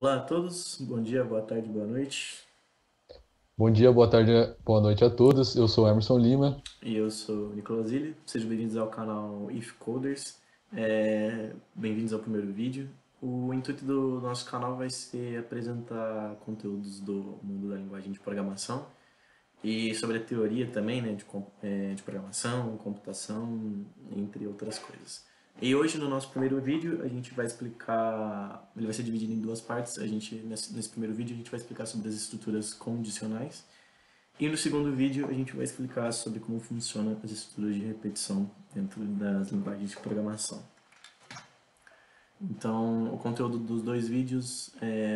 Olá a todos, bom dia, boa tarde, boa noite. Bom dia, boa tarde, boa noite a todos. Eu sou Emerson Lima. E eu sou o Nicolas Zilli, sejam bem-vindos ao canal If Coders. Bem-vindos ao primeiro vídeo. O intuito do nosso canal vai ser apresentar conteúdos do mundo da linguagem de programação e sobre a teoria também, né, de programação, computação, entre outras coisas. E hoje no nosso primeiro vídeo a gente vai explicar, ele vai ser dividido em duas partes. Nesse primeiro vídeo a gente vai explicar sobre as estruturas condicionais. E no segundo vídeo a gente vai explicar sobre como funcionam as estruturas de repetição dentro das linguagens de programação. Então, o conteúdo dos dois vídeos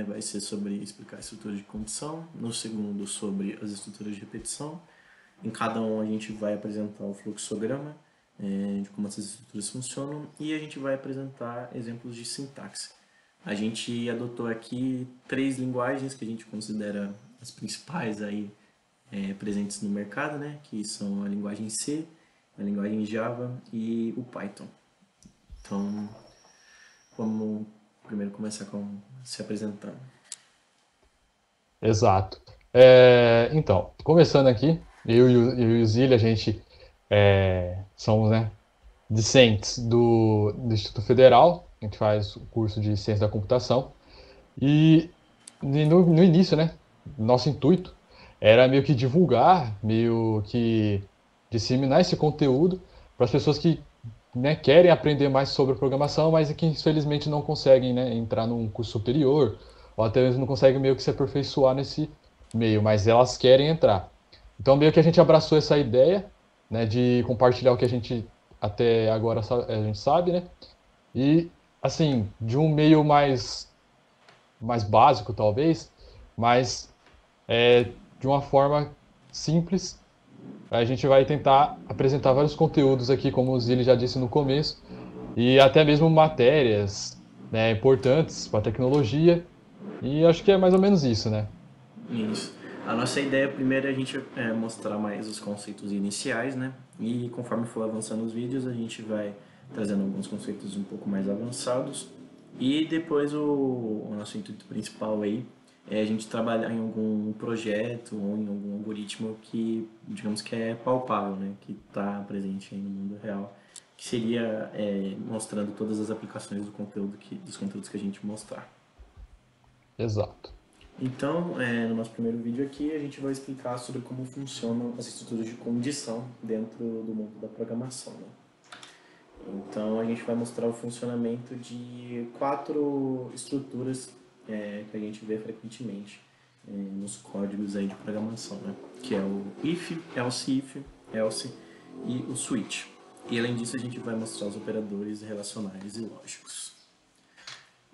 vai ser sobre explicar a estrutura de condição, no segundo sobre as estruturas de repetição. Em cada um a gente vai apresentar o fluxograma de como essas estruturas funcionam e a gente vai apresentar exemplos de sintaxe. A gente adotou aqui três linguagens que a gente considera as principais aí presentes no mercado, né? Que são a linguagem C, a linguagem Java e o Python. Então, vamos primeiro começar com se apresentando. Exato. Então, começando aqui, eu e o Zília, a gente somos, né, discentes do Instituto Federal. A gente faz o curso de Ciência da Computação. E no início, né, nosso intuito era meio que divulgar, meio que disseminar esse conteúdo para as pessoas que, né, querem aprender mais sobre programação, mas que infelizmente não conseguem, né, entrar num curso superior, ou até mesmo não conseguem meio que se aperfeiçoar nesse meio, mas elas querem entrar. Então meio que a gente abraçou essa ideia, né, de compartilhar o que a gente até agora a gente sabe, né? E assim, de um meio mais básico talvez, mas de uma forma simples. A gente vai tentar apresentar vários conteúdos aqui, como o Zili já disse no começo, e até mesmo matérias, né, importantes para a tecnologia. E acho que é mais ou menos isso, né? Isso. A nossa ideia primeiro é a gente mostrar mais os conceitos iniciais, né? E conforme for avançando os vídeos, a gente vai trazendo alguns conceitos um pouco mais avançados. E depois o nosso intuito principal aí é a gente trabalhar em algum projeto ou em algum algoritmo que, digamos que é palpável, né? Que está presente aí no mundo real. Que seria mostrando todas as aplicações dos conteúdos que a gente mostrar. Exato. Então, no nosso primeiro vídeo aqui, a gente vai explicar sobre como funcionam as estruturas de condição dentro do mundo da programação. Né? Então, a gente vai mostrar o funcionamento de quatro estruturas que a gente vê frequentemente nos códigos aí de programação, né? Que é o if, else e o switch. E além disso, a gente vai mostrar os operadores relacionais e lógicos.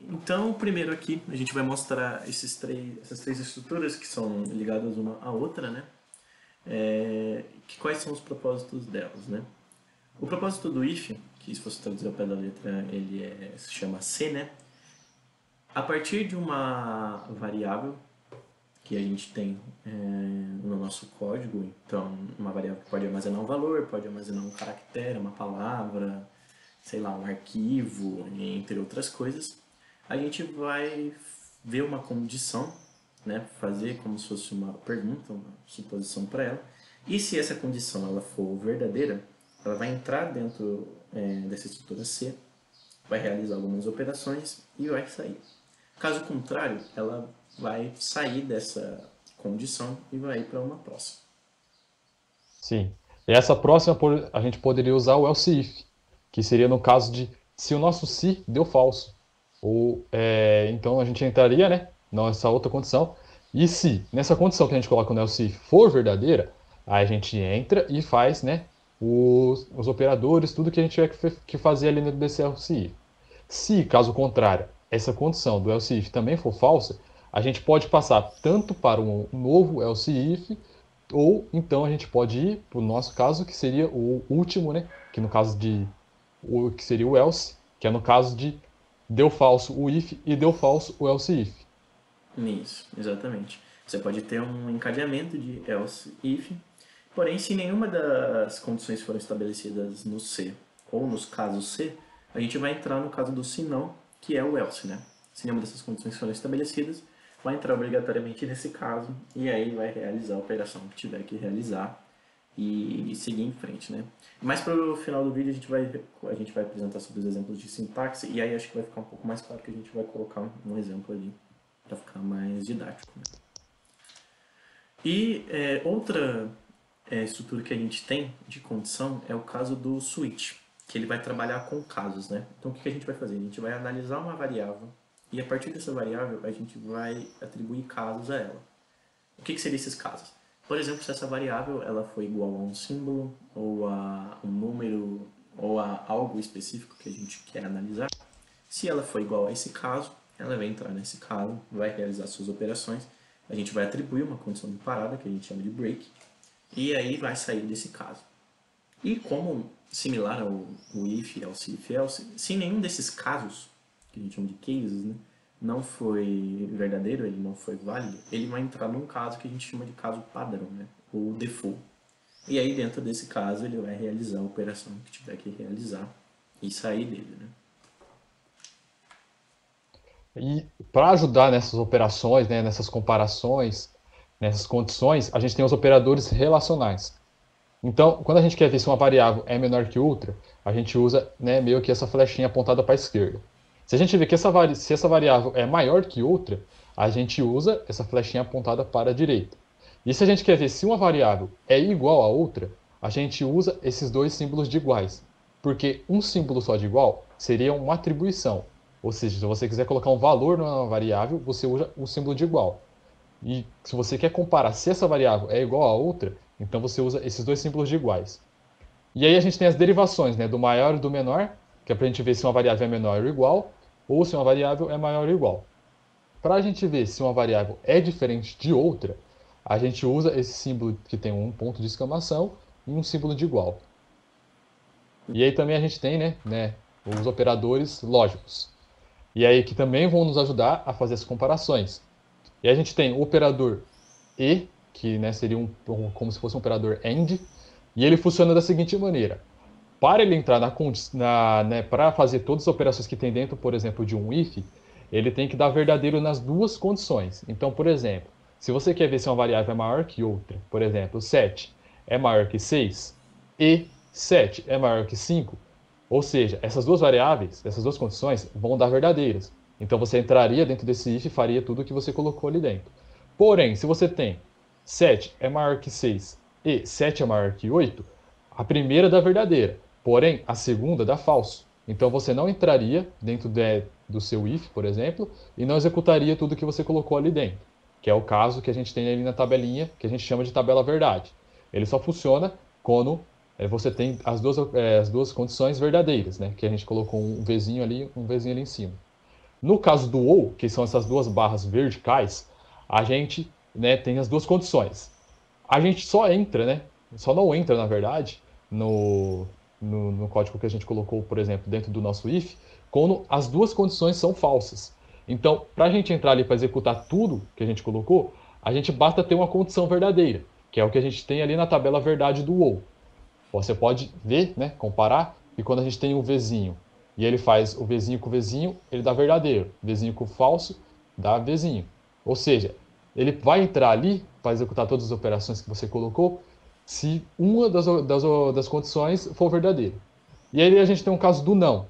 Então, primeiro aqui, a gente vai mostrar essas três estruturas que são ligadas uma à outra, né? Quais são os propósitos delas, né? O propósito do if, que se fosse traduzir ao pé da letra, se chama C, né? A partir de uma variável que a gente tem no nosso código, então uma variável que pode armazenar um valor, pode armazenar um caractere, uma palavra, sei lá, um arquivo, entre outras coisas, a gente vai ver uma condição, né, fazer como se fosse uma pergunta, uma suposição para ela, e se essa condição ela for verdadeira, ela vai entrar dentro dessa estrutura C, vai realizar algumas operações e vai sair. Caso contrário, ela vai sair dessa condição e vai para uma próxima. Sim. E essa próxima a gente poderia usar o else if, que seria no caso de se o nosso se deu falso. Então a gente entraria, né, nessa outra condição. E se nessa condição que a gente coloca no else if for verdadeira, aí a gente entra e faz, né, os operadores, tudo que a gente tiver que fazer ali dentro desse else if. Se, caso contrário, essa condição do else if também for falsa, a gente pode passar tanto para um novo else if, ou então a gente pode ir para o nosso caso, que seria o último, né? Que no caso de o que seria o else, que é no caso de deu falso o if e deu falso o else if. Isso, exatamente. Você pode ter um encadeamento de else if, porém, se nenhuma das condições foram estabelecidas no C ou nos casos C, a gente vai entrar no caso do se não, que é o else, né? se nenhuma dessas condições forem estabelecidas, vai entrar obrigatoriamente nesse caso e aí vai realizar a operação que tiver que realizar e seguir em frente, né? Mais para o final do vídeo a gente vai apresentar sobre os exemplos de sintaxe e aí acho que vai ficar um pouco mais claro que a gente vai colocar um exemplo ali para ficar mais didático, né? E outra estrutura que a gente tem de condição é o caso do switch, que ele vai trabalhar com casos, né? Então o que a gente vai fazer? A gente vai analisar uma variável e a partir dessa variável a gente vai atribuir casos a ela. O que seriam esses casos? Por exemplo, se essa variável ela foi igual a um símbolo, ou a um número, ou a algo específico que a gente quer analisar, se ela for igual a esse caso, ela vai entrar nesse caso, vai realizar suas operações, a gente vai atribuir uma condição de parada, que a gente chama de break, e aí vai sair desse caso. E como similar ao if, else, if, else, se nenhum desses casos, que a gente chama de cases, né, não foi verdadeiro, ele não foi válido, ele vai entrar num caso que a gente chama de caso padrão, né, ou default. E aí dentro desse caso ele vai realizar a operação que tiver que realizar e sair dele, né. E para ajudar nessas operações, né, nessas comparações, nessas condições, a gente tem os operadores relacionais. Então, quando a gente quer ver se uma variável é menor que outra, a gente usa, né, meio que essa flechinha apontada para a esquerda. Se a gente vê que se essa variável é maior que outra, a gente usa essa flechinha apontada para a direita. E se a gente quer ver se uma variável é igual a outra, a gente usa esses dois símbolos de iguais. Porque um símbolo só de igual seria uma atribuição. Ou seja, se você quiser colocar um valor numa variável, você usa o símbolo de igual. E se você quer comparar se essa variável é igual a outra, então você usa esses dois símbolos de iguais. E aí a gente tem as derivações, né, do maior e do menor, que é para a gente ver se uma variável é menor ou igual, ou se uma variável é maior ou igual. Para a gente ver se uma variável é diferente de outra, a gente usa esse símbolo que tem um ponto de exclamação e um símbolo de igual. E aí também a gente tem, né, os operadores lógicos. E aí que também vão nos ajudar a fazer as comparações. E a gente tem o operador e, que né, seria como se fosse um operador AND, e ele funciona da seguinte maneira. Para ele entrar né, para fazer todas as operações que tem dentro, por exemplo, de um if, ele tem que dar verdadeiro nas duas condições. Então, por exemplo, se você quer ver se uma variável é maior que outra, por exemplo, 7 é maior que 6 e 7 é maior que 5, ou seja, essas duas variáveis, essas duas condições vão dar verdadeiras. Então você entraria dentro desse if e faria tudo o que você colocou ali dentro. Porém, se você tem 7 é maior que 6 e 7 é maior que 8, a primeira dá verdadeira, porém a segunda dá falso. Então você não entraria dentro do seu if, por exemplo, e não executaria tudo que você colocou ali dentro, que é o caso que a gente tem ali na tabelinha, que a gente chama de tabela verdade. Ele só funciona quando você tem as duas condições verdadeiras, né? Que a gente colocou um Vzinho ali em cima. No caso do ou, que são essas duas barras verticais, a gente né, tem as duas condições. A gente só entra, né? Só não entra, na verdade, no código que a gente colocou, por exemplo, dentro do nosso if, quando as duas condições são falsas. Então, para a gente entrar ali para executar tudo que a gente colocou, a gente basta ter uma condição verdadeira, que é o que a gente tem ali na tabela verdade do ou. Você pode ver, né, comparar, que quando a gente tem um Vzinho e ele faz o Vzinho com o Vzinho, ele dá verdadeiro. Vzinho com falso, dá Vzinho. Ou seja, ele vai entrar ali para executar todas as operações que você colocou se uma das condições for verdadeira. E aí a gente tem um caso do não,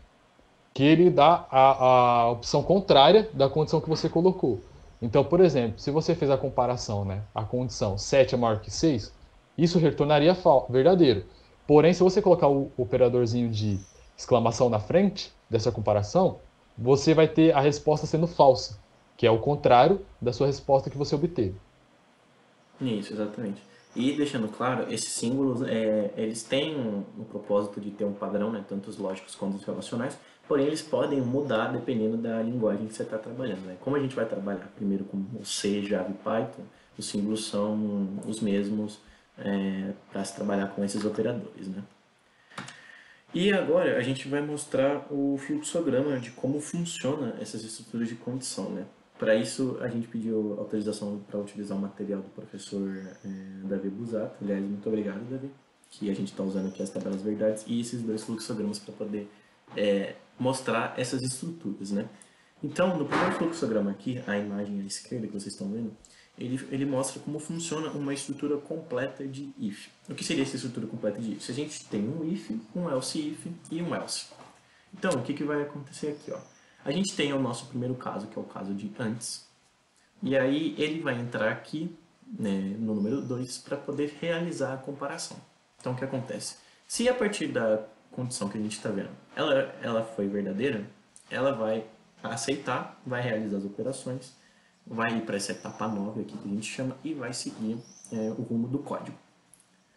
que ele dá a opção contrária da condição que você colocou. Então, por exemplo, se você fez a comparação, né, a condição 7 é maior que 6, isso retornaria verdadeiro. Porém, se você colocar o operadorzinho de exclamação na frente dessa comparação, você vai ter a resposta sendo falsa, que é o contrário da sua resposta que você obteve. Isso, exatamente. E deixando claro, esses símbolos, eles têm um propósito de ter um padrão, né, tanto os lógicos quanto os relacionais, porém eles podem mudar dependendo da linguagem que você está trabalhando. Né? Como a gente vai trabalhar primeiro com o C, Java e Python, os símbolos são os mesmos para se trabalhar com esses operadores. Né? E agora a gente vai mostrar o fluxograma de como funciona essas estruturas de condição. Né? Para isso, a gente pediu autorização para utilizar o material do professor Davi Busato. Aliás, muito obrigado, Davi, que a gente está usando aqui as tabelas verdades e esses dois fluxogramas para poder mostrar essas estruturas. Né? Então, no primeiro fluxograma aqui, a imagem à esquerda que vocês estão vendo, ele mostra como funciona uma estrutura completa de if. O que seria essa estrutura completa de if? Se a gente tem um if, um else if e um else. Então, o que vai acontecer aqui? Ó? A gente tem o nosso primeiro caso, que é o caso de antes. E aí ele vai entrar aqui, né, no número 2 para poder realizar a comparação. Então, o que acontece? Se a partir da condição que a gente está vendo, ela foi verdadeira, ela vai aceitar, vai realizar as operações, vai ir para essa etapa 9 aqui que a gente chama e vai seguir o rumo do código.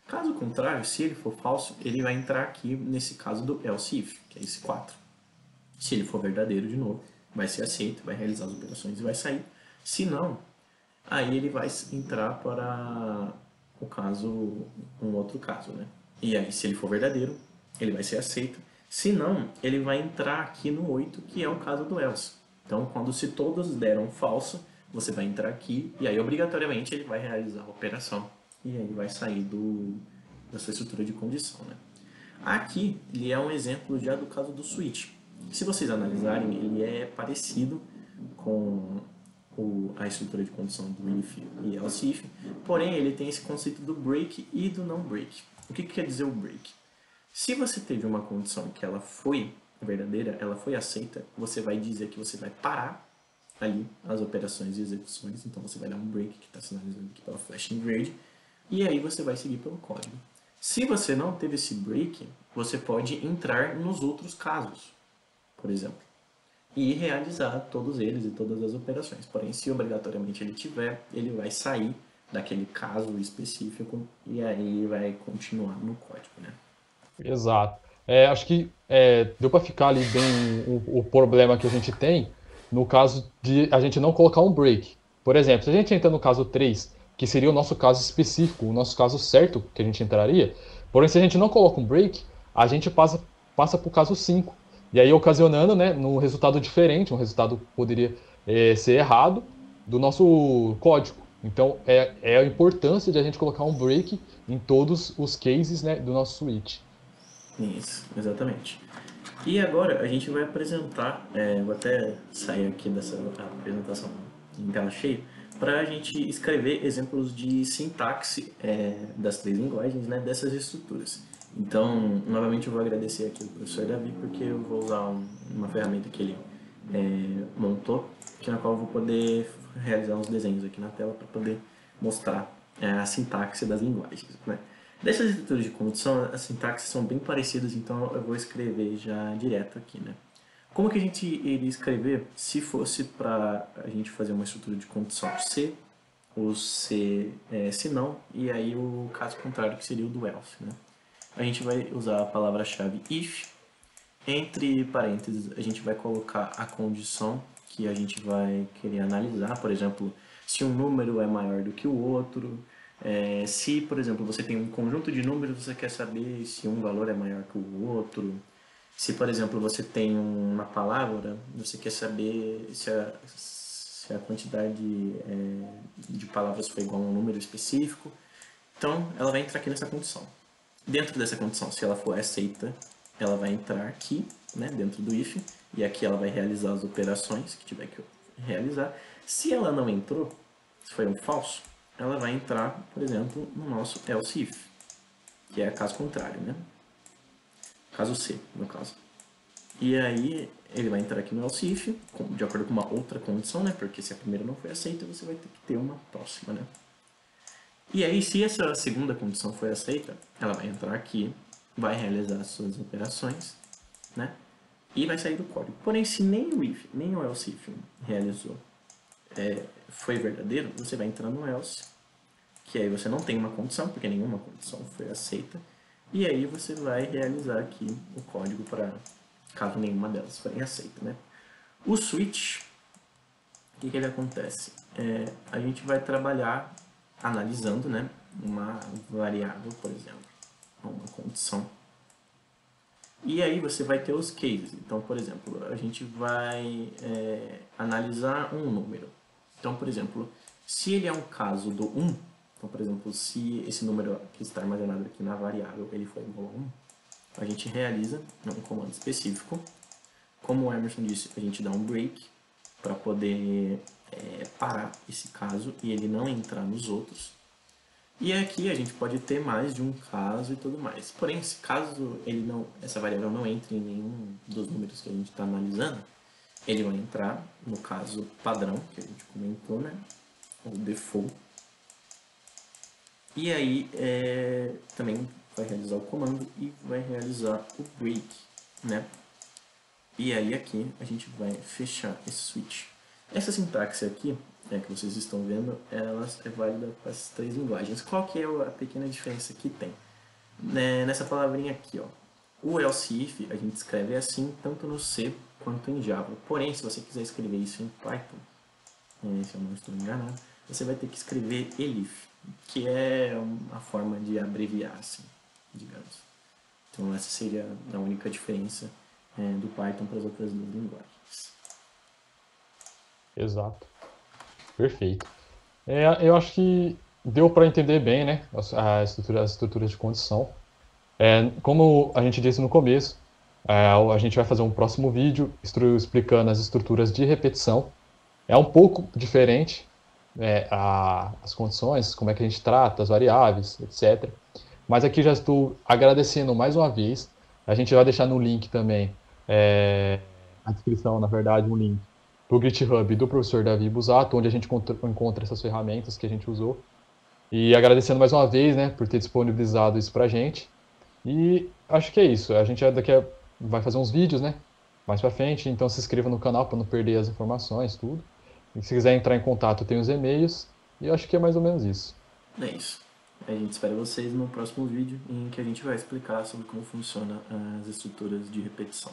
Caso contrário, se ele for falso, ele vai entrar aqui nesse caso do else if, que é esse 4. Se ele for verdadeiro, de novo, vai ser aceito, vai realizar as operações e vai sair. Se não, aí ele vai entrar para o caso, um outro caso, né? E aí, se ele for verdadeiro, ele vai ser aceito. Se não, ele vai entrar aqui no 8, que é o caso do else. Então, quando se todos deram falso, você vai entrar aqui e aí, obrigatoriamente, ele vai realizar a operação. E aí vai sair da sua estrutura de condição, né? Aqui, ele é um exemplo já do caso do switch. Se vocês analisarem, ele é parecido com a estrutura de condição do if e else if, porém ele tem esse conceito do break e do não break. O que quer dizer o break? Se você teve uma condição que ela foi verdadeira, ela foi aceita, você vai dizer que você vai parar ali as operações e execuções, então você vai dar um break, que está sinalizando aqui pela flashing verde, e aí você vai seguir pelo código. Se você não teve esse break, você pode entrar nos outros casos, por exemplo, e realizar todos eles e todas as operações. Porém, se obrigatoriamente ele tiver, ele vai sair daquele caso específico e aí vai continuar no código, né? Exato. Acho que deu para ficar ali bem o problema que a gente tem no caso de a gente não colocar um break. Por exemplo, se a gente entra no caso 3, que seria o nosso caso específico, o nosso caso certo que a gente entraria, porém se a gente não coloca um break, a gente passa para o caso 5. E aí ocasionando, né, num resultado diferente, um resultado que poderia ser errado do nosso código. Então é a importância de a gente colocar um break em todos os cases, né, do nosso switch. Isso, exatamente. E agora a gente vai apresentar, vou até sair aqui dessa apresentação em tela cheia, para a gente escrever exemplos de sintaxe das três linguagens, né, dessas estruturas. Então, novamente eu vou agradecer aqui ao professor Davi, porque eu vou usar uma ferramenta que ele montou, na qual eu vou poder realizar uns desenhos aqui na tela para poder mostrar a sintaxe das linguagens, né? Dessas estruturas de condução, as sintaxes são bem parecidas, então eu vou escrever já direto aqui, né? Como que a gente iria escrever se fosse para a gente fazer uma estrutura de condição se, o se não, e aí o caso contrário que seria o do else, né? A gente vai usar a palavra-chave if, entre parênteses a gente vai colocar a condição que a gente vai querer analisar, por exemplo, se um número é maior do que o outro, se, por exemplo, você tem um conjunto de números, você quer saber se um valor é maior que o outro. Se, por exemplo, você tem uma palavra, você quer saber se a quantidade de palavras foi igual a um número específico. Então, ela vai entrar aqui nessa condição. Dentro dessa condição, se ela for aceita, ela vai entrar aqui, né, dentro do if, e aqui ela vai realizar as operações que tiver que realizar. Se ela não entrou, se foi um falso, ela vai entrar, por exemplo, no nosso else if, que é caso contrário, né? Caso C, no caso. E aí ele vai entrar aqui no else if, de acordo com uma outra condição, né? Porque se a primeira não foi aceita, você vai ter que ter uma próxima, né? E aí, se essa segunda condição foi aceita, ela vai entrar aqui, vai realizar as suas operações, né? E vai sair do código. Porém, se nem o if, nem o else if realizou, foi verdadeiro, você vai entrar no else, que aí você não tem uma condição, porque nenhuma condição foi aceita, e aí você vai realizar aqui o código para caso nenhuma delas forem aceita, né? O switch, o que ele acontece? A gente vai trabalhar analisando, né, uma variável, por exemplo, uma condição. E aí você vai ter os cases. Então, por exemplo, a gente vai analisar um número. Então, por exemplo, se ele é um caso do 1, então, por exemplo, se esse número que está armazenado aqui na variável ele for igual a 1, a gente realiza um comando específico. Como o Emerson disse, a gente dá um break para poder parar esse caso e ele não entrar nos outros. E aqui a gente pode ter mais de um caso e tudo mais. Porém, se caso essa variável não entre em nenhum dos números que a gente está analisando, ele vai entrar no caso padrão, que a gente comentou, né? O default. E aí também vai realizar o comando e vai realizar o break, né? E aí aqui a gente vai fechar esse switch. Essa sintaxe aqui, que vocês estão vendo, ela é válida para as três linguagens. Qual que é a pequena diferença que tem? Nessa palavrinha aqui, ó, o else if a gente escreve assim, tanto no C quanto em Java. Porém, se você quiser escrever isso em Python, se eu não estou enganado, você vai ter que escrever elif, que é uma forma de abreviar, assim, digamos. Então essa seria a única diferença do Python para as outras duas linguagens. Exato. Perfeito. Eu acho que deu para entender bem, né, as estruturas de condição. Como a gente disse no começo, a gente vai fazer um próximo vídeo explicando as estruturas de repetição. É um pouco diferente, as condições, como é que a gente trata as variáveis, etc. Mas aqui já estou agradecendo mais uma vez. A gente vai deixar no link também, na descrição, na verdade, um link do GitHub do professor Davi Busato, onde a gente encontra essas ferramentas que a gente usou. E agradecendo mais uma vez, né, por ter disponibilizado isso para a gente. E acho que é isso. A gente vai fazer uns vídeos, né, mais para frente. Então se inscreva no canal para não perder as informações, tudo. E se quiser entrar em contato, tem os e-mails. E eu acho que é mais ou menos isso. É isso. A gente espera vocês no próximo vídeo em que a gente vai explicar sobre como funciona as estruturas de repetição.